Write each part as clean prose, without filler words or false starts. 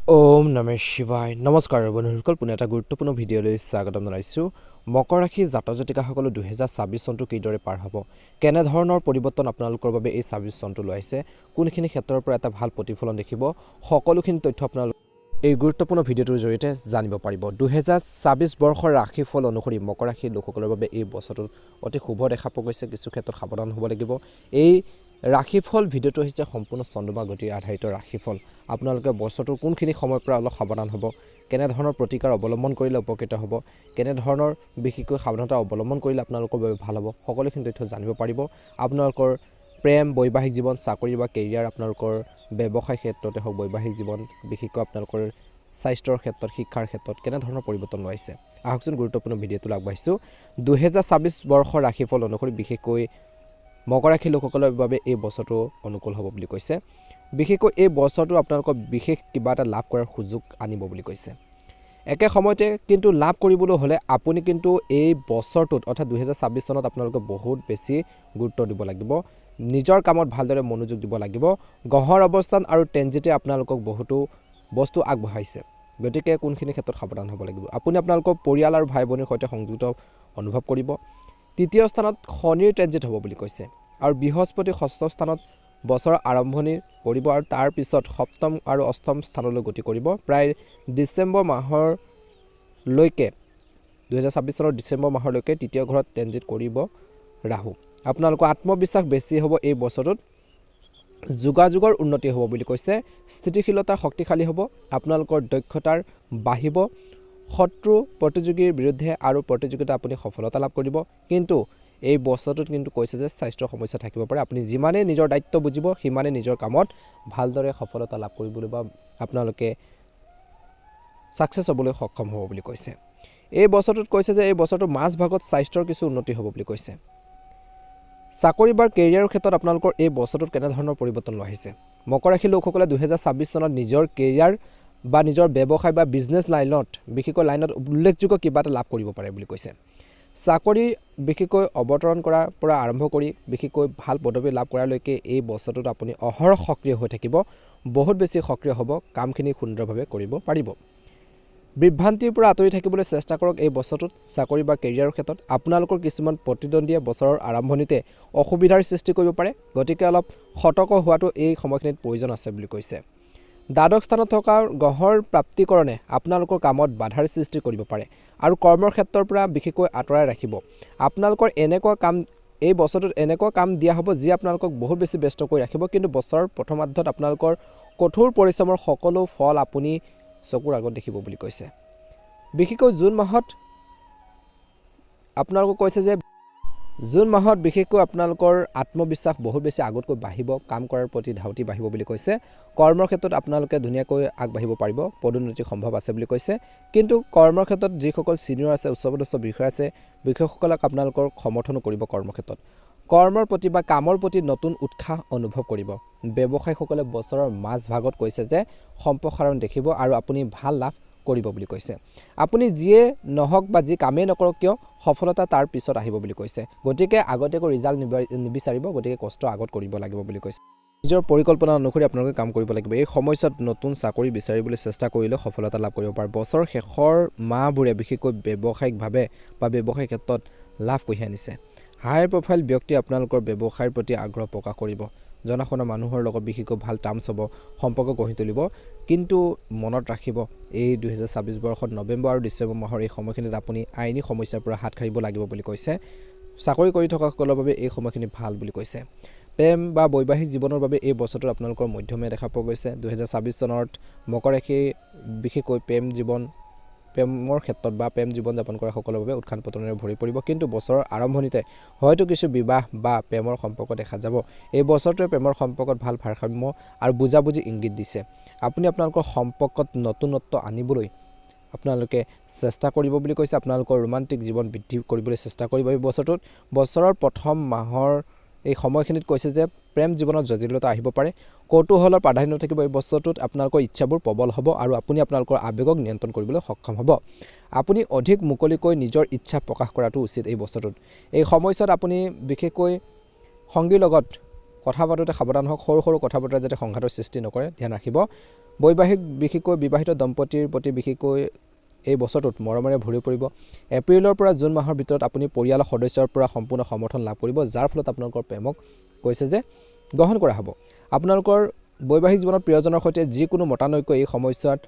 ওম নমঃ শিৱায় নমস্কাৰ বন্ধুসকল পুনে এটা গুৰুত্বপূৰ্ণ ভিডিঅ'লৈ স্বাগতম জনাইছোঁ মকৰ ৰাশি জাতক জাতিকাসকল 2026 চনটো কিদৰে পাৰ হ'ব কেনে ধৰণৰ পৰিৱৰ্তন আপোনালোকৰ বাবে এই 26 চনটো লৈ আহিছে কোনখিনি ক্ষেত্ৰৰ পৰা এটা ভাল প্ৰতিফলন দেখিব সকলোখিনি তথ্য আপোনালোক এই গুৰুত্বপূৰ্ণ ভিডিঅ'টোৰ জৰিয়তে জানিব পাৰিব 2026 বৰ্ষৰ ৰাশিফল অনুসৰি মকৰ ৰাশিৰ লোকসকলৰ বাবে এই বছৰটো অতি শুভ দেখা পোৱা গৈছে কিছু ক্ষেত্ৰত সাৱধান হ'ব লাগিব এই ৰাশিফল ভিডিঅ'টো হৈছে সম্পূৰ্ণ চন্দ্ৰমা গতিৰ আধাৰিত ৰাশিফল আপোনালোকে বছৰটোৰ কোনখিনি সময়ৰ পৰা অলপ সাৱধান হ'ব কেনে ধৰণৰ প্ৰতিকাৰ অৱলম্বন কৰিলে উপকৃত হ'ব কেনে ধৰণৰ বিশেষকৈ সাৱধানতা অৱলম্বন কৰিলে আপোনালোকৰ বাবে ভাল হ'ব সকলোখিনি তথ্য জানিব পাৰিব আপোনালোকৰ প্ৰেম বৈবাহিক জীৱন চাকৰি বা কেৰিয়াৰ আপোনালোকৰ ব্যৱসায় ক্ষেত্ৰতে হওক বৈবাহিক জীৱন বিশেষকৈ আপোনালোকৰ স্বাস্থ্যৰ ক্ষেত্ৰত শিক্ষাৰ ক্ষেত্ৰত কেনে ধৰণৰ পৰিৱৰ্তন হৈছে আহকচোন গুৰুত্বপূৰ্ণ ভিডিঅ'টো আগবাঢ়িছোঁ 2026 বৰ্ষৰ ৰাশিফল অনুসৰি বিশেষকৈ মকৰ ৰাশিৰ লোকসকলৰ বাবে এই বছৰটো অনুকূল হ'ব বুলি কৈছে বিশেষকৈ এই বছৰটো আপোনালোকৰ বিশেষ কিবা এটা লাভ কৰাৰ সুযোগ আনিব বুলি কৈছে একে সময়তে কিন্তু লাভ কৰিবলৈ হ'লে আপুনি কিন্তু এই বছৰটোত অৰ্থাৎ 2026 চনত আপোনালোকে বহুত বেছি গুৰুত্ব দিব লাগিব নিজৰ কামত ভালদৰে মনোযোগ দিব লাগিব গহৰ অৱস্থান আৰু ট্ৰেনজিটে আপোনালোকক বহুতো বস্তু আগবঢ়াইছে গতিকে কোনখিনি ক্ষেত্ৰত সাৱধান হ'ব লাগিব আপুনি আপোনালোকৰ পৰিয়াল আৰু ভাই ভনীৰ সৈতে সংযুক্ত অনুভৱ কৰিব তৃতীয় স্থানত শনিৰ ট্ৰেনজিট হ'ব বুলি কৈছে আৰু বৃহস্পতি ষষ্ঠ স্থানত বছৰৰ আৰম্ভণি কৰিব আৰু তাৰ পিছত সপ্তম আৰু অষ্টম স্থানলৈ গতি কৰিব প্ৰায় ডিচেম্বৰ মাহৰলৈকে 2026 চনৰ ডিচেম্বৰ মাহৰলৈকে তৃতীয় ঘৰত ট্ৰেনজিট কৰিব ৰাহু আপোনালোকৰ আত্মবিশ্বাস বেছি হ'ব এই বছৰটোত যোগাযোগৰ উন্নতি হ'ব বুলি কৈছে স্থিতিশীলতা শক্তিশালী হ'ব আপোনালোকৰ দক্ষতাৰ বাঢ়িব শত্ৰু প্ৰতিযোগীৰ বিৰুদ্ধে আৰু প্ৰতিযোগিতা আপুনি সফলতা লাভ কৰিব কিন্তু এই বছৰটোত কিন্তু কৈছে যে স্বাস্থ্যৰ সমস্যা থাকিব পাৰে আপুনি যিমানে নিজৰ দায়িত্ব বুজিব সিমানে নিজৰ কামত ভালদৰে সফলতা লাভ কৰিবলৈ বা আপোনালোকে সাকসেস হ'বলৈ সক্ষম হ'ব বুলি কৈছে এই বছৰটোত কৈছে যে এই বছৰটো মাজ ভাগত স্বাস্থ্যৰ কিছু উন্নতি হ'ব বুলি কৈছে চাকৰি বা কেৰিয়াৰৰ ক্ষেত্ৰত আপোনালোকৰ এই বছৰটোত কেনে ধৰণৰ পৰিৱৰ্তন লৈ আহিছে মকৰ ৰাশিৰ লোকসকলে 2026 চনত নিজৰ কেৰিয়াৰ বা নিজৰ ব্যৱসায় বা বিজনেছ লাইনত বিশেষকৈ লাইনত উল্লেখযোগ্য কিবা এটা লাভ কৰিব পাৰে বুলি কৈছে চাকৰি বিশেষকৈ অৱতৰণ কৰাৰ পৰা আৰম্ভ কৰি বিশেষকৈ ভাল পদবী লাভ কৰালৈকে এই বছৰটোত আপুনি অহৰহ সক্ৰিয় হৈ থাকিব বহুত বেছি সক্ৰিয় হ'ব কামখিনি সুন্দৰভাৱে কৰিব পাৰিব বিভ্ৰান্তিৰ পৰা আঁতৰি থাকিবলৈ চেষ্টা কৰক এই বছৰটোত চাকৰি বা কেৰিয়াৰৰ ক্ষেত্ৰত আপোনালোকৰ কিছুমান প্ৰতিদ্বন্দ্বীয়ে বছৰৰ আৰম্ভণিতে অসুবিধাৰ সৃষ্টি কৰিব পাৰে গতিকে অলপ সতৰ্ক হোৱাটো এই সময়খিনিত প্ৰয়োজন আছে বুলি কৈছে দ্বাদশ স্থানত থকা গ্ৰহৰ প্ৰাপ্তিকৰণে আপোনালোকৰ কামত বাধাৰ সৃষ্টি কৰিব পাৰে আৰু কৰ্মৰ ক্ষেত্ৰৰ পৰা বিশেষকৈ আঁতৰাই ৰাখিব আপোনালোকৰ এনেকুৱা কাম এই বছৰটোত এনেকুৱা কাম দিয়া হ'ব যি আপোনালোকক বহুত বেছি ব্যস্ত কৰি ৰাখিব কিন্তু বছৰৰ প্ৰথমাৰ্ধত আপোনালোকৰ কঠোৰ পৰিশ্ৰমৰ সকলো ফল আপুনি চকুৰ আগত দেখিব বুলি কৈছে বিশেষকৈ জুন মাহত আপোনালোকক কৈছে যে জুন মাহত বিশেষকৈ আপোনালোকৰ আত্মবিশ্বাস বহুত বেছি আগতকৈ বাঢ়িব কাম কৰাৰ প্ৰতি ধাউতি বাঢ়িব বুলি কৈছে কৰ্মৰ ক্ষেত্ৰত আপোনালোকে ধুনীয়াকৈ আগবাঢ়িব পাৰিব পদোন্নতি সম্ভৱ আছে বুলি কৈছে কিন্তু কৰ্মৰ ক্ষেত্ৰত যিসকল সিনিয়ৰ আছে উচ্চপদস্থ বিষয়া আছে বিষয়সকলক আপোনালোকৰ সমৰ্থন কৰিব কৰ্মক্ষেত্ৰত কৰ্মৰ প্ৰতি বা কামৰ প্ৰতি নতুন উৎসাহ অনুভৱ কৰিব ব্যৱসায়ীসকলে বছৰৰ মাজ ভাগত কৈছে যে সম্প্ৰসাৰণ দেখিব আৰু আপুনি ভাল লাভ কৰিব বুলি কৈছে আপুনি যিয়ে নহওক বা যি কামেই নকৰক কিয় সফলতা তাৰ পিছত আহিব বুলি কৈছে গতিকে আগতেকৈ ৰিজাল্ট নিবিচাৰিব গতিকে কষ্ট আগত কৰিব লাগিব বুলি কৈছে নিজৰ পৰিকল্পনা অনুসৰি আপোনালোকে কাম কৰিব লাগিব এই সময়ছোৱাত নতুন চাকৰি বিচাৰিবলৈ চেষ্টা কৰিলে সফলতা লাভ কৰিব পাৰে বছৰ শেষৰ মাহবোৰে বিশেষকৈ ব্যৱসায়িকভাৱে বা ব্যৱসায়িক ক্ষেত্ৰত লাভ কঢ়িয়াই আনিছে হাই প্ৰফাইল ব্যক্তি আপোনালোকৰ ব্যৱসায়ৰ প্ৰতি আগ্ৰহ প্ৰকাশ কৰিব জনাশুনা মানুহৰ লগত বিশেষকৈ ভাল টাৰ্মছ হ'ব সম্পৰ্ক গঢ়ি তুলিব কিন্তু মনত ৰাখিব এই 2026 বৰ্ষত নৱেম্বৰ আৰু ডিচেম্বৰ মাহৰ এই সময়খিনিত আপুনি আইনী সমস্যাৰ পৰা হাত সাৰিব লাগিব বুলি কৈছে চাকৰি কৰি থকাসকলৰ বাবে এই সময়খিনি ভাল বুলি কৈছে প্ৰেম বা বৈবাহিক জীৱনৰ বাবে এই বছৰটো আপোনালোকৰ মধ্যমীয়া দেখা পোৱা গৈছে 2026 চনত মকৰ ৰাশি বিশেষকৈ প্ৰেমৰ ক্ষেত্ৰত বা প্ৰেম জীৱন যাপন কৰা সকলৰ বাবে উৎখান পতনেৰে ভৰি পৰিব কিন্তু বছৰৰ আৰম্ভণিতে হয়তো কিছু বিবাহ বা প্ৰেমৰ সম্পৰ্ক দেখা যাব এই বছৰটোৱে প্ৰেমৰ সম্পৰ্কত ভাল ভাৰসাম্য আৰু বুজাবুজি ইংগিত দিছে আপুনি আপোনালোকৰ সম্পৰ্কত নতুনত্ব আনিবলৈ আপোনালোকে চেষ্টা কৰিব বুলি কৈছে আপোনালোকৰ ৰোমান্টিক জীৱন বৃদ্ধি কৰিবলৈ চেষ্টা কৰিব এই বছৰটোত বছৰৰ প্ৰথম মাহৰ এই সময়খিনিত কৈছে যে প্ৰেম জীৱনত জটিলতা আহিব পাৰে কৌতূহলৰ প্ৰাধান্য থাকিব এই বছৰটোত আপোনালোকৰ ইচ্ছাবোৰ প্ৰবল হ'ব আৰু আপুনি আপোনালোকৰ আবেগক নিয়ন্ত্ৰণ কৰিবলৈ সক্ষম হ'ব আপুনি অধিক মুকলিকৈ নিজৰ ইচ্ছা প্ৰকাশ কৰাটো উচিত এই বছৰটোত এই সময়ছোৱাত আপুনি বিশেষকৈ সংগীৰ লগত কথা পাতোতে সাৱধান হওক সৰু সৰু কথা বতৰা যাতে সংঘাতৰ সৃষ্টি নকৰে ধ্যান ৰাখিব বৈবাহিক বিশেষকৈ বিবাহিত দম্পতিৰ প্ৰতি বিশেষকৈ এই বছৰটোত মৰমেৰে ভৰি পৰিব। এপ্ৰিলৰ পৰা জুন মাহৰ ভিতৰত আপুনি পৰিয়ালৰ সদস্যৰ পৰা সম্পূৰ্ণ সমৰ্থন লাভ কৰিব, যাৰ ফলত আপোনালোকৰ প্ৰেমক কৈছে যে গ্ৰহণ কৰা হ'ব। আপোনালোকৰ বৈবাহিক জীৱনত প্ৰিয়জনৰ সৈতে যিকোনো মতানৈক্য এই সময়ছোৱাত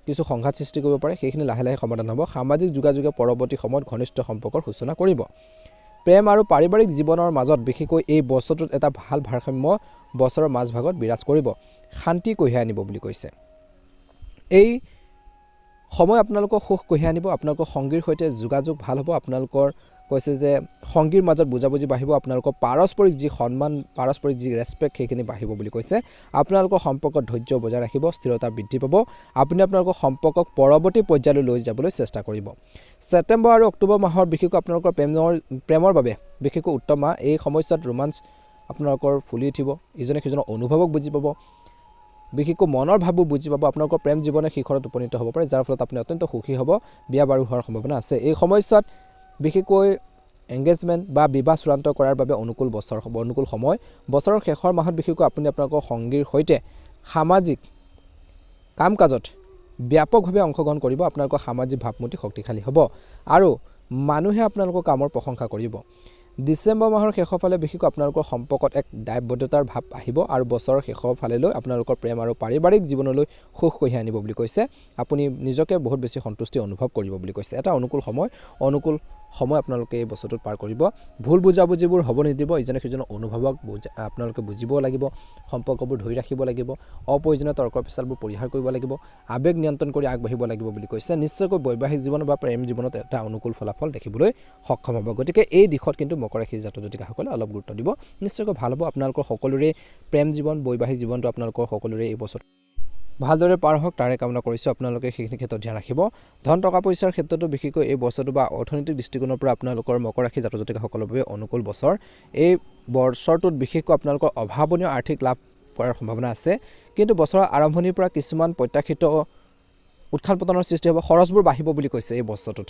কিছু সংঘাত সৃষ্টি কৰিব পাৰে, সেইখিনি লাহে লাহে সমাধান হ'ব। সামাজিক যোগাযোগে পৰৱৰ্তী সময়ত ঘনিষ্ঠ সম্পৰ্কৰ সূচনা কৰিব। প্ৰেম আৰু পাৰিবাৰিক জীৱনৰ মাজত বিশেষকৈ এই বছৰটোত এটা ভাল ভাৰসাম্য বছৰৰ মাজভাগত বিৰাজ কৰিব, শান্তি কঢ়িয়াই আনিব বুলি কৈছে। এই সময় আপোনালোকক সুখ কঢ়িয়াই আনিব, আপোনালোকৰ সংগীৰ সৈতে যোগাযোগ ভাল হ'ব। আপোনালোকৰ কৈছে যে সংগীৰ মাজত বুজাবুজি বাঢ়িব, আপোনালোকৰ পাৰস্পৰিক যি সন্মান, পাৰস্পৰিক যি ৰেচপেক্ট সেইখিনি বাঢ়িব বুলি কৈছে। আপোনালোকৰ সম্পৰ্কত ধৈৰ্য বজাই ৰাখিব, স্থিৰতা বৃদ্ধি পাব। আপুনি আপোনালোকৰ সম্পৰ্কক পৰৱৰ্তী পৰ্যায়লৈ লৈ যাবলৈ চেষ্টা কৰিব। ছেপ্টেম্বৰ আৰু অক্টোবৰ মাহৰ বিশেষকৈ আপোনালোকৰ প্ৰেমৰ বাবে বিশেষকৈ উত্তম মাহ। এই সময়ছোৱাত ৰোমাঞ্চ আপোনালোকৰ ফুলি উঠিব, ইজনে সিজনৰ অনুভৱক বুজি পাব, বিশেষকৈ মনৰ ভাৱবোৰ বুজি পাব। আপোনালোকৰ প্ৰেম জীৱনে শিখৰত উপনীত হ'ব পাৰে, যাৰ ফলত আপুনি অত্যন্ত সুখী হ'ব, বিয়া বাৰু হোৱাৰ সম্ভাৱনা আছে। এই সময়ছোৱাত বিশেষকৈ এংগেজমেণ্ট বা বিবাহ চূড়ান্ত কৰাৰ বাবে অনুকূল সময়। বছৰৰ শেষৰ মাহত বিশেষকৈ আপুনি আপোনালোকৰ সংগীৰ সৈতে সামাজিক কাম কাজত ব্যাপকভাৱে অংশগ্ৰহণ কৰিব। আপোনালোকৰ সামাজিক ভাৱমূৰ্তি শক্তিশালী হ'ব আৰু মানুহে আপোনালোকৰ কামৰ প্ৰশংসা কৰিব। ডিচেম্বৰ মাহৰ শেষৰ ফালে বিশেষকৈ আপোনালোকৰ সম্পৰ্কত এক দায়বদ্ধতাৰ ভাৱ আহিব আৰু বছৰৰ শেষৰ ফালেলৈ আপোনালোকৰ প্ৰেম আৰু পাৰিবাৰিক জীৱনলৈ সুখ কঢ়িয়াই আনিব বুলি কৈছে। আপুনি নিজকে বহুত বেছি সন্তুষ্টি অনুভৱ কৰিব বুলি কৈছে। এটা অনুকূল সময় আপোনালোকে এই বছৰটোত পাৰ কৰিব। ভুল বুজাবুজিবোৰ হ'ব নিদিব, ইজনে সিজনৰ অনুভৱক আপোনালোকে বুজিব লাগিব, সম্পৰ্কবোৰ ধৰি ৰাখিব লাগিব, অপ্ৰয়োজনীয় তৰ্ক পেচালবোৰ পৰিহাৰ কৰিব লাগিব, আৱেগ নিয়ন্ত্ৰণ কৰি আগবাঢ়িব লাগিব বুলি কৈছে। নিশ্চয়কৈ বৈবাহিক জীৱন বা প্ৰেম জীৱনত এটা অনুকূল ফলাফল দেখিবলৈ সক্ষম হ'ব। গতিকে এই দিশত কিন্তু মকৰ ৰাশিৰ জাতক জাতিকাসকলে অলপ গুৰুত্ব দিব, নিশ্চয়কৈ ভাল হ'ব। আপোনালোকৰ সকলোৰে প্ৰেম জীৱন, বৈবাহিক জীৱনটো আপোনালোকৰ সকলোৰে এই বছৰ ভালদৰে পাৰ হওক তাৰে কামনা কৰিছোঁ। আপোনালোকে সেইখিনি ক্ষেত্ৰত ধ্যান ৰাখিব। ধন টকা পইচাৰ ক্ষেত্ৰতো বিশেষকৈ এই বছৰটো বা অৰ্থনৈতিক দৃষ্টিকোণৰ পৰা আপোনালোকৰ মকৰ ৰাশি জাতক জাতিকাসকলৰ বাবে অনুকূল বছৰ। এই বছৰটোত বিশেষকৈ আপোনালোকৰ অভাৱনীয় আৰ্থিক লাভ কৰাৰ সম্ভাৱনা আছে, কিন্তু বছৰৰ আৰম্ভণিৰ পৰা কিছুমান প্ৰত্যাশিত উত্থান পতনৰ সৃষ্টি হ'ব, খৰচবোৰ বাঢ়িব বুলি কৈছে। এই বছৰটোত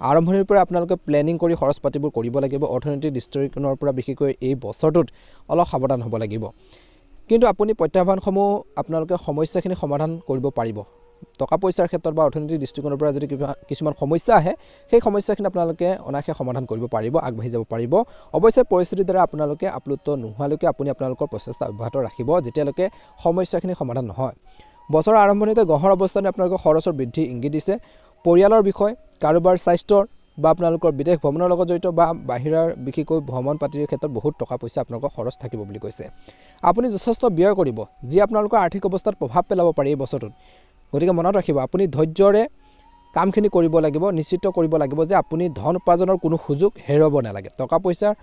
আৰম্ভণিৰ পৰা আপোনালোকে প্লেনিং কৰি খৰচ পাতিবোৰ কৰিব লাগিব। অৰ্থনৈতিক দৃষ্টিকোণৰ পৰা বিশেষকৈ এই বছৰটোত অলপ সাৱধান হ'ব লাগিব, কিন্তু আপুনি প্ৰত্যাহ্বানসমূহ আপোনালোকে সমস্যাখিনি সমাধান কৰিব পাৰিব। টকা পইচাৰ ক্ষেত্ৰত বা অৰ্থনৈতিক দৃষ্টিকোণৰ পৰা যদি কিছুমান সমস্যা আহে, সেই সমস্যাখিনি আপোনালোকে অনায়াসে সমাধান কৰিব পাৰিব, আগবাঢ়ি যাব পাৰিব। অৱশ্যে পৰিস্থিতিৰ দ্বাৰা আপোনালোকে আপ্লুত নোহোৱালৈকে আপুনি আপোনালোকৰ প্ৰচেষ্টা অব্যাহত ৰাখিব, যেতিয়ালৈকে সমস্যাখিনি সমাধান নহয়। বছৰৰ আৰম্ভণিতে গ্ৰহৰ অৱস্থানে আপোনালোকৰ খৰচৰ বৃদ্ধি ইংগিত দিছে। পৰিয়ালৰ বিষয়, কাৰোবাৰ স্বাস্থ্যৰ বা আপোনালোকৰ বিদেশ ভ্ৰমণৰ লগত জড়িত বা বাহিৰৰ বিশেষকৈ ভ্ৰমণ পাতিৰ ক্ষেত্ৰত বহুত টকা পইচা আপোনালোকৰ খৰচ থাকিব বুলি কৈছে। আপুনি যথেষ্ট ব্যয় কৰিব, যি আপোনালোকৰ আৰ্থিক অৱস্থাত প্ৰভাৱ পেলাব পাৰে এই বছৰটোত। গতিকে মনত ৰাখিব, আপুনি ধৈৰ্যৰে কামখিনি কৰিব লাগিব, নিশ্চিত কৰিব লাগিব যে আপুনি ধন উপাৰ্জনৰ কোনো সুযোগ হেৰুৱাব নালাগে। টকা পইচাৰ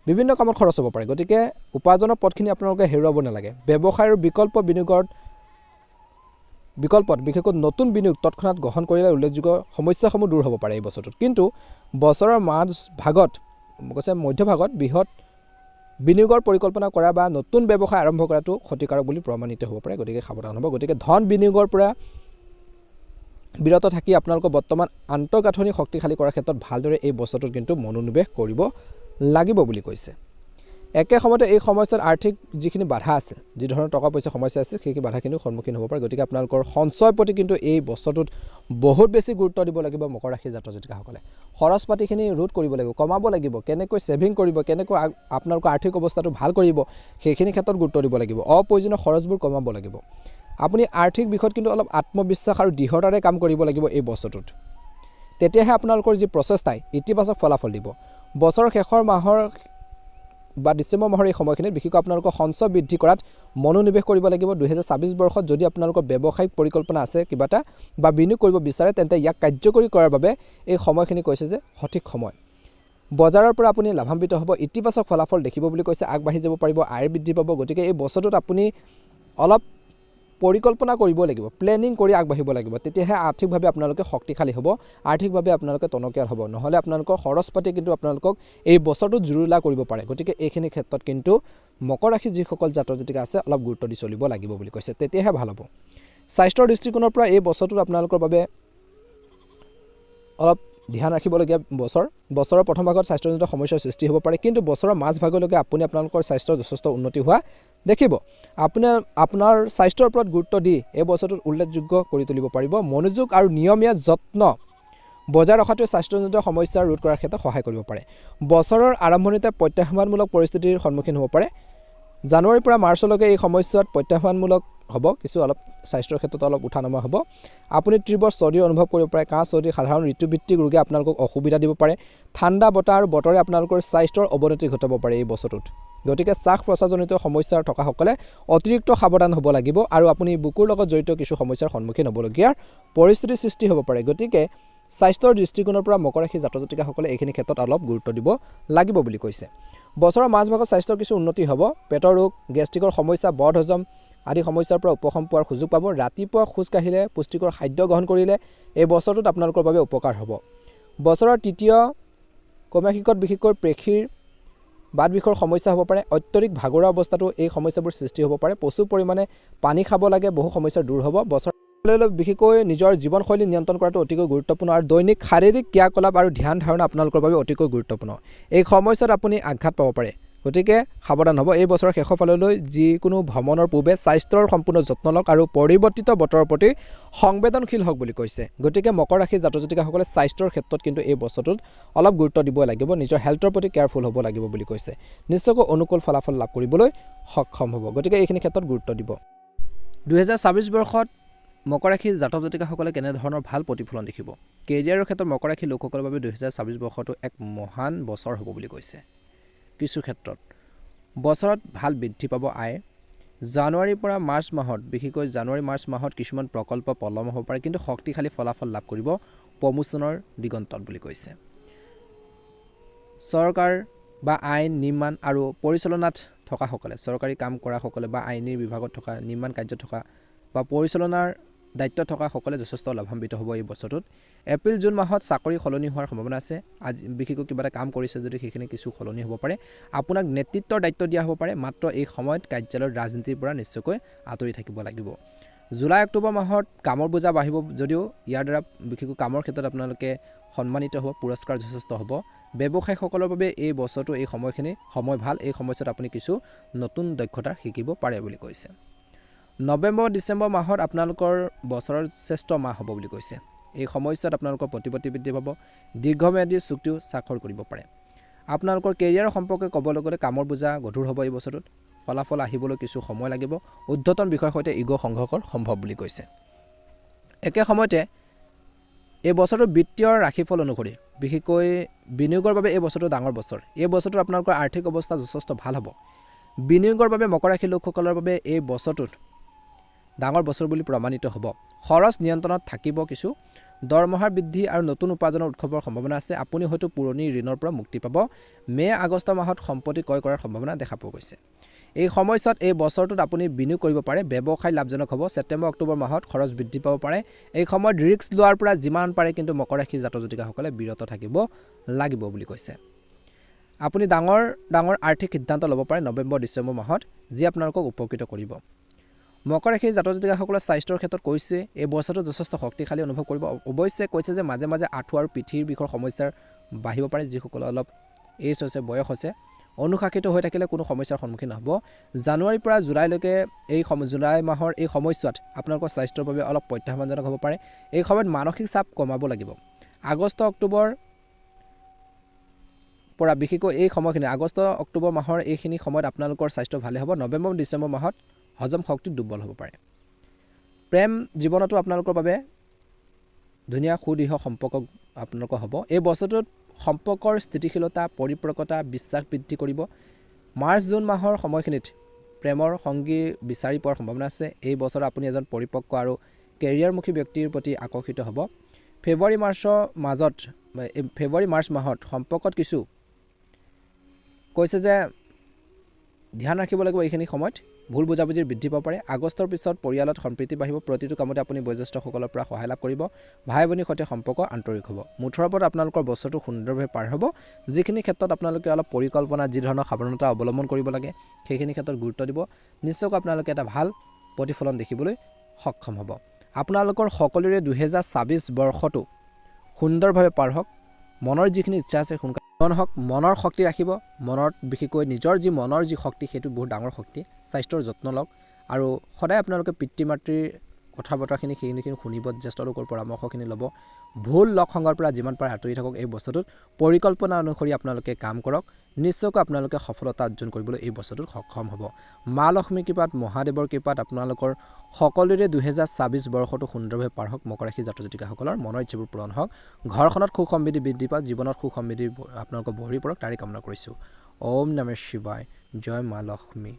বিভিন্ন কামত খৰচ হ'ব পাৰে, গতিকে উপাৰ্জনৰ পথখিনি আপোনালোকে হেৰুৱাব নালাগে। ব্যৱসায়ৰ বিকল্পত বিশেষকৈ নতুন বিনিয়োগ তৎক্ষণাত গ্ৰহণ কৰিলে উল্লেখযোগ্য সমস্যাসমূহ দূৰ হ'ব পাৰে এই বছৰটোত। কিন্তু বছৰৰ মধ্যভাগত বৃহৎ বিনিয়োগৰ পৰিকল্পনা কৰা বা নতুন ব্যৱসায় আৰম্ভ কৰাটো ক্ষতিকাৰক বুলি প্ৰমাণিত হ'ব পাৰে, গতিকে সাৱধান হ'ব। গতিকে ধন বিনিয়োগৰ পৰা বিৰত থাকি আপোনালোকৰ বৰ্তমান আন্তঃগাঁথনি শক্তিশালী কৰাৰ ক্ষেত্ৰত ভালদৰে এই বছৰটোত কিন্তু মনোনিৱেশ কৰিব লাগিব বুলি কৈছে। একে সময়তে এই সমস্যাত আৰ্থিক যিখিনি বাধা আছে, যি ধৰণৰ টকা পইচা সমস্যা আছে, সেইখিনি বাধাখিনিও সন্মুখীন হ'ব পাৰে। গতিকে আপোনালোকৰ সঞ্চয়ৰ প্ৰতি কিন্তু এই বছৰটোত বহুত বেছি গুৰুত্ব দিব লাগিব মকৰ ৰাশিৰ জাতক জাতিকাসকলে। খৰচ পাতিখিনি ৰোধ কৰিব লাগিব, কমাব লাগিব, কেনেকৈ ছেভিং কৰিব, কেনেকৈ আপোনালোকৰ আৰ্থিক অৱস্থাটো ভাল কৰিব, সেইখিনি ক্ষেত্ৰত গুৰুত্ব দিব লাগিব। অপ্ৰয়োজনীয় খৰচবোৰ কমাব লাগিব। আপুনি আৰ্থিক বিষয়ত কিন্তু অলপ আত্মবিশ্বাস আৰু দৃঢ়তাৰে কাম কৰিব লাগিব এই বছৰটোত, তেতিয়াহে আপোনালোকৰ যি প্ৰচেষ্টাই ইতিবাচক ফলাফল দিব। বছৰৰ শেষৰ মাহৰ বা ডিচেম্বৰ মাহৰ এই সময়খিনিত বিশেষকৈ আপোনালোকৰ সঞ্চয় বৃদ্ধি কৰাত মনোনিৱেশ কৰিব লাগিব। 2026 বৰ্ষত যদি আপোনালোকৰ ব্যৱসায়িক পৰিকল্পনা আছে, কিবা এটা বা বিনিয়োগ কৰিব বিচাৰে, তেন্তে ইয়াক কাৰ্যকৰী কৰাৰ বাবে এই সময়খিনি কৈছে যে সঠিক সময়। বজাৰৰ পৰা আপুনি লাভান্বিত হ'ব, ইতিবাচক ফলাফল দেখিব বুলি কৈছে, আগবাঢ়ি যাব পাৰিব, আয় বৃদ্ধি পাব। গতিকে এই বছৰটোত আপুনি অলপ পৰিকল্পনা কৰিব লাগিব, প্লেনিং কৰি আগবাঢ়িব লাগিব, তেতিয়াহে আৰ্থিকভাৱে আপোনালোকে শক্তিশালী হ'ব, আৰ্থিকভাৱে আপোনালোকে টনকিয়াল হ'ব। নহ'লে আপোনালোকৰ খৰচ পাতি কিন্তু আপোনালোকক এই বছৰটোত জুৰুলা কৰিব পাৰে। গতিকে এইখিনি ক্ষেত্ৰত কিন্তু মকৰ ৰাশি যিসকল জাতক জাতিকা আছে অলপ গুৰুত্ব দি চলিব লাগিব বুলি কৈছে, তেতিয়াহে ভাল হ'ব। স্বাস্থ্যৰ দৃষ্টিকোণৰ পৰা এই বছৰটোত আপোনালোকৰ বাবে অলপ ধ্যান ৰাখিবলগীয়া বছৰৰ প্ৰথম ভাগত স্বাস্থ্যজনিত সমস্যাৰ সৃষ্টি হ'ব পাৰে, কিন্তু বছৰৰ মাজভাগলৈকে আপুনি আপোনালোকৰ স্বাস্থ্যৰ যথেষ্ট উন্নতি হোৱা দেখিব আপোনাৰ স্বাস্থ্যৰ ওপৰত গুৰুত্ব দি এই বছৰটোত উল্লেখযোগ্য কৰি তুলিব পাৰিব। মনোযোগ আৰু নিয়মীয়া যত্ন বজাই ৰখাটোৱে স্বাস্থ্যজনিত সমস্যা ৰোধ কৰাৰ ক্ষেত্ৰত সহায় কৰিব পাৰে। বছৰৰ আৰম্ভণিতে প্ৰত্যাহ্বানমূলক পৰিস্থিতিৰ সন্মুখীন হ'ব পাৰে। জানুৱাৰীৰ পৰা মাৰ্চলৈকে এই সময়ছোৱাত প্ৰত্যাহ্বানমূলক হ'ব, কিছু অলপ স্বাস্থ্যৰ ক্ষেত্ৰত অলপ উঠা নমা হ'ব। আপুনি তীব্ৰ চৰ্দি অনুভৱ কৰিব পাৰে। কাহ চৰ্দি সাধাৰণ ঋতুভিত্তিক ৰোগে আপোনালোকক অসুবিধা দিব পাৰে। ঠাণ্ডা বতাহ আৰু বতৰে আপোনালোকৰ স্বাস্থ্যৰ অৱনতি ঘটাব পাৰে এই বছৰটোত। গতিকে শ্বাস প্ৰশ্বাসজনিত সমস্যাৰ থকাসকলে অতিৰিক্ত সাৱধান হ'ব লাগিব আৰু আপুনি বুকুৰ লগত জড়িত কিছু সমস্যাৰ সন্মুখীন হ'বলগীয়া পৰিস্থিতিৰ সৃষ্টি হ'ব পাৰে। গতিকে স্বাস্থ্যৰ দৃষ্টিকোণৰ পৰা মকৰ ৰাশিৰ জাতক জাতিকাসকলে এইখিনি ক্ষেত্ৰত অলপ গুৰুত্ব দিব লাগিব বুলি কৈছে। বছৰৰ মাজভাগত স্বাস্থ্যৰ কিছু উন্নতি হ'ব। পেটৰ ৰোগ, গেষ্ট্ৰিকৰ সমস্যা, বদহজম আদি সমস্যাৰ পৰা উপশম পোৱাৰ সুযোগ পাব। ৰাতিপুৱা খোজ কাঢ়িলে, পুষ্টিকৰ খাদ্য গ্ৰহণ কৰিলে এই বছৰটোত আপোনালোকৰ বাবে উপকাৰ হ'ব। বছৰৰ তৃতীয় কমাসিকত বিশেষকৈ পেশীৰ বাত বিষৰ সমস্যা হ'ব পাৰে। অত্যধিক ভাগৰুৱা অৱস্থাতো এই সমস্যাবোৰ সৃষ্টি হ'ব পাৰে। প্ৰচুৰ পৰিমাণে পানী খাব লাগে, বহু সমস্যা দূৰ হ'ব। বছৰলৈ বিশেষকৈ নিজৰ জীৱনশৈলী নিয়ন্ত্ৰণ কৰাটো অতিকৈ গুৰুত্বপূৰ্ণ আৰু দৈনিক শাৰীৰিক ক্ৰিয়াকলাপ আৰু ধ্যান ধাৰণা আপোনালোকৰ বাবে অতিকৈ গুৰুত্বপূৰ্ণ। এই সময়ছোৱাত আপুনি আঘাত পাব পাৰে, গতিকে সাৱধান হ'ব। এই বছৰৰ শেষৰ ফাললৈ যিকোনো ভ্ৰমণৰ পূৰ্বে স্বাস্থ্যৰ সম্পূৰ্ণ যত্ন লওক আৰু পৰিৱৰ্তিত বতৰৰ প্ৰতি সংবেদনশীল হওক বুলি কৈছে। গতিকে মকৰ ৰাশিৰ জাতক জাতিকাসকলে স্বাস্থ্যৰ ক্ষেত্ৰত কিন্তু এই বছৰটোত অলপ গুৰুত্ব দিব লাগিব, নিজৰ হেল্থৰ প্ৰতি কেয়াৰফুল হ'ব লাগিব বুলি কৈছে। নিশ্চয়কৈ অনুকূল ফলাফল লাভ কৰিবলৈ সক্ষম হ'ব। গতিকে এইখিনি ক্ষেত্ৰত গুৰুত্ব দিব। 2024 বৰ্ষত মকৰ ৰাশিৰ জাতক জাতিকাসকলে কেনেধৰণৰ ভাল প্ৰতিফলন দেখিব? কেৰিয়াৰৰ ক্ষেত্ৰত মকৰ ৰাশিৰ লোকসকলৰ বাবে 2024 বৰ্ষটো এক মহান বছৰ হ'ব বুলি কৈছে। কিছু ক্ষেত্ৰত বছৰত ভাল বৃদ্ধি পাব আয়। জানুৱাৰীৰ পৰা মাৰ্চ মাহত, বিশেষকৈ জানুৱাৰী মাৰ্চ মাহত কিছুমান প্ৰকল্প পলম হ'ব পাৰে, কিন্তু শক্তিশালী ফলাফল লাভ কৰিব প্ৰমোচনৰ দিগন্তত বুলি কৈছে। চৰকাৰ বা আইন নিৰ্মাণ আৰু পৰিচালনাত থকাসকলে, চৰকাৰী কাম কৰাসকলে বা আইনী বিভাগত থকা, নিৰ্মাণ কাৰ্যত থকা বা পৰিচালনাৰ দায়িত্বত থকাসকলে যথেষ্ট লাভান্বিত হ'ব এই বছৰটোত। এপ্ৰিল জুন মাহত চাকৰি সলনি হোৱাৰ সম্ভাৱনা আছে। আজি বিশেষকৈ কিবা এটা কাম কৰিছে যদি সেইখিনি কিছু সলনি হ'ব পাৰে। আপোনাক নেতৃত্বৰ দায়িত্ব দিয়া হ'ব পাৰে। মাত্ৰ এই সময়ত কাৰ্যালয়ৰ ৰাজনীতিৰ পৰা নিশ্চয়কৈ আঁতৰি থাকিব লাগিব। জুলাই অক্টোবৰ মাহত কামৰ বোজা বাঢ়িব যদিও ইয়াৰ দ্বাৰা বিশেষকৈ কামৰ ক্ষেত্ৰত আপোনালোকে সন্মানিত হ'ব, পুৰস্কাৰ যথেষ্ট হ'ব। ব্যৱসায়ীসকলৰ বাবে এই বছৰটো এই সময়খিনি সময় ভাল। এই সময়ছোৱাত আপুনি কিছু নতুন দক্ষতা শিকিব পাৰে বুলি কৈছে। নৱেম্বৰ ডিচেম্বৰ মাহত আপোনালোকৰ বছৰৰ শ্ৰেষ্ঠ মাহ হ'ব বুলি কৈছে। এই সময়ছোৱাত আপোনালোকৰ প্ৰতিপত্তি বৃদ্ধি পাব। দীৰ্ঘম্যাদী চুক্তিও স্বাক্ষৰ কৰিব পাৰে। আপোনালোকৰ কেৰিয়াৰৰ সম্পৰ্কে ক'বলৈ গ'লে কামৰ বোজা গধুৰ হ'ব এই বছৰটোত। ফলাফল আহিবলৈ কিছু সময় লাগিব। ঊৰ্ধ্বতন বিষয়ৰ সৈতে ইগ' সংঘৰ্ষৰ সম্ভৱ বুলি কৈছে। একে সময়তে এই বছৰটো বিত্তীয় ৰাশিফল অনুসৰি বিশেষকৈ বিনিয়োগৰ বাবে এই বছৰটো ডাঙৰ বছৰ। এই বছৰটোত আপোনালোকৰ আৰ্থিক অৱস্থা যথেষ্ট ভাল হ'ব। বিনিয়োগৰ বাবে মকৰ ৰাশিৰ লোকসকলৰ বাবে এই বছৰটোত ডাঙৰ বছৰ বুলি প্ৰমাণিত হ'ব। খৰচ নিয়ন্ত্ৰণত থাকিব। কিছু দৰমহাৰ বৃদ্ধি আৰু নতুন উপাৰ্জনৰ উৎসৱৰ সম্ভাৱনা আছে। আপুনি হয়তো পুৰণি ঋণৰ পৰা মুক্তি পাব। মে' আগষ্ট মাহত সম্পত্তি ক্ৰয় কৰাৰ সম্ভাৱনা দেখা পোৱা গৈছে। এই সময়ছোৱাত এই বছৰটোত আপুনি বিনিয়োগ কৰিব পাৰে। ব্যৱসায় লাভজনক হ'ব। ছেপ্টেম্বৰ অক্টোবৰ মাহত খৰচ বৃদ্ধি পাব পাৰে। এই সময়ত ৰিস্ক লোৱাৰ পৰা যিমান পাৰে কিন্তু মকৰ ৰাশিৰ জাতক জাতিকাসকলে বিৰত থাকিব লাগিব বুলি কৈছে। আপুনি ডাঙৰ ডাঙৰ আৰ্থিক সিদ্ধান্ত ল'ব পাৰে নৱেম্বৰ ডিচেম্বৰ মাহত, যি আপোনালোকক উপকৃত কৰিব। মকৰ ৰাশিৰ জাতক জাতিকাসকলৰ স্বাস্থ্যৰ ক্ষেত্ৰত কৈছে এই বছৰটো যথেষ্ট শক্তিশালী অনুভৱ কৰিব। অৱশ্যে কৈছে যে মাজে মাজে আঁঠু আৰু পিঠিৰ বিষৰ সমস্যাৰ বাঢ়িব পাৰে। যিসকলৰ অলপ এজ হৈছে, বয়স হৈছে, অনুশাসিত হৈ থাকিলে কোনো সমস্যাৰ সন্মুখীন হ'ব। জানুৱাৰীৰ পৰা জুলাইলৈকে জুলাই মাহৰ এই সময়ছোৱাত আপোনালোকৰ স্বাস্থ্যৰ বাবে অলপ প্ৰত্যাহ্বানজনক হ'ব পাৰে। এই সময়ত মানসিক চাপ কমাব লাগিব। আগষ্ট অক্টোবৰ পৰা বিশেষকৈ এই সময়খিনি আগষ্ট অক্টোবৰ মাহৰ এইখিনি সময়ত আপোনালোকৰ স্বাস্থ্য ভালে হ'ব। নৱেম্বৰ ডিচেম্বৰ মাহত হজম শক্তি দুৰ্বল হ'ব পাৰে। প্ৰেম জীৱনতো আপোনালোকৰ বাবে ধুনীয়া সুদৃঢ় সম্পৰ্ক আপোনালোকৰ হ'ব। এই বছৰটোত সম্পৰ্কৰ স্থিতিশীলতা, পৰিপক্কতা, বিশ্বাস বৃদ্ধি কৰিব। মাৰ্চ জুন মাহৰ সময়খিনিত প্ৰেমৰ সংগী বিচাৰি পোৱাৰ সম্ভাৱনা আছে। এই বছৰত আপুনি এজন পৰিপক্ক আৰু কেৰিয়াৰমুখী ব্যক্তিৰ প্ৰতি আকৰ্ষিত হ'ব। ফেব্ৰুৱাৰী মাৰ্চ মাহত সম্পৰ্কত কিছু কৈছে যে ধ্যান ৰাখিব লাগিব। এইখিনি সময়ত ভুল বুজাবুজিৰ বৃদ্ধি পাব পাৰে। আগষ্টৰ পিছত পৰিয়ালত সম্প্ৰীতি বাঢ়িব। প্ৰতিটো কামতে আপুনি বয়োজ্যেষ্ঠসকলৰ পৰা সহায় লাভ কৰিব। ভাই ভনীৰ সৈতে সম্পৰ্ক আন্তৰিক হ'ব। মুঠৰ ওপৰত আপোনালোকৰ বছৰটো সুন্দৰভাৱে পাৰ হ'ব। যিখিনি ক্ষেত্ৰত আপোনালোকে অলপ পৰিকল্পনা, যি ধৰণৰ সাৱধানতা অৱলম্বন কৰিব লাগে সেইখিনি ক্ষেত্ৰত গুৰুত্ব দিব। নিশ্চয়কৈ আপোনালোকে এটা ভাল প্ৰতিফলন দেখিবলৈ সক্ষম হ'ব। আপোনালোকৰ সকলোৰে 2024 বৰ্ষটো সুন্দৰভাৱে পাৰ হওক। মনৰ যিখিনি ইচ্ছা আছে সোনকালে পূৰণ হওক মনৰ শক্তি ৰাখিব মনত বিশেষকৈ নিজৰ যি মনৰ যি শক্তি সেইটো বহুত ডাঙৰ শক্তি স্বাস্থ্যৰ যত্ন লওক আৰু সদায় আপোনালোকে পিতৃ মাতৃৰ কথা বতৰাখিনি সেইখিনি শুনিব জ্যেষ্ঠ লোকৰ পৰামৰ্শখিনি ল'ব ভুল লগ সংগৰ পৰা যিমান পাৰে আঁতৰি থাকক এই বছৰটোত পৰিকল্পনা অনুসৰি আপোনালোকে কাম কৰক নিশ্চয়কৈ আপোনালোকে সফলতা অৰ্জন কৰিবলৈ এই বছৰটোত সক্ষম হ'ব মা লক্ষ্মীৰ কৃপাত মহাদেৱৰ কৃপাত আপোনালোকৰ সকলোৰে 2026 বৰ্ষটো সুন্দৰভাৱে পাৰ হওক মকৰ ৰাশি জাতক জাতিকাসকলৰ মনৰ ইচ্ছাবোৰ পূৰণ হওক ঘৰখনত সুখ সমৃদ্ধি বৃদ্ধি পাওক জীৱনত সুখ সমৃদ্ধি আপোনালোকৰ ভৰি পৰক তাৰে কামনা কৰিছোঁ ওম নমঃ শিৱায় জয় মা লক্ষ্মী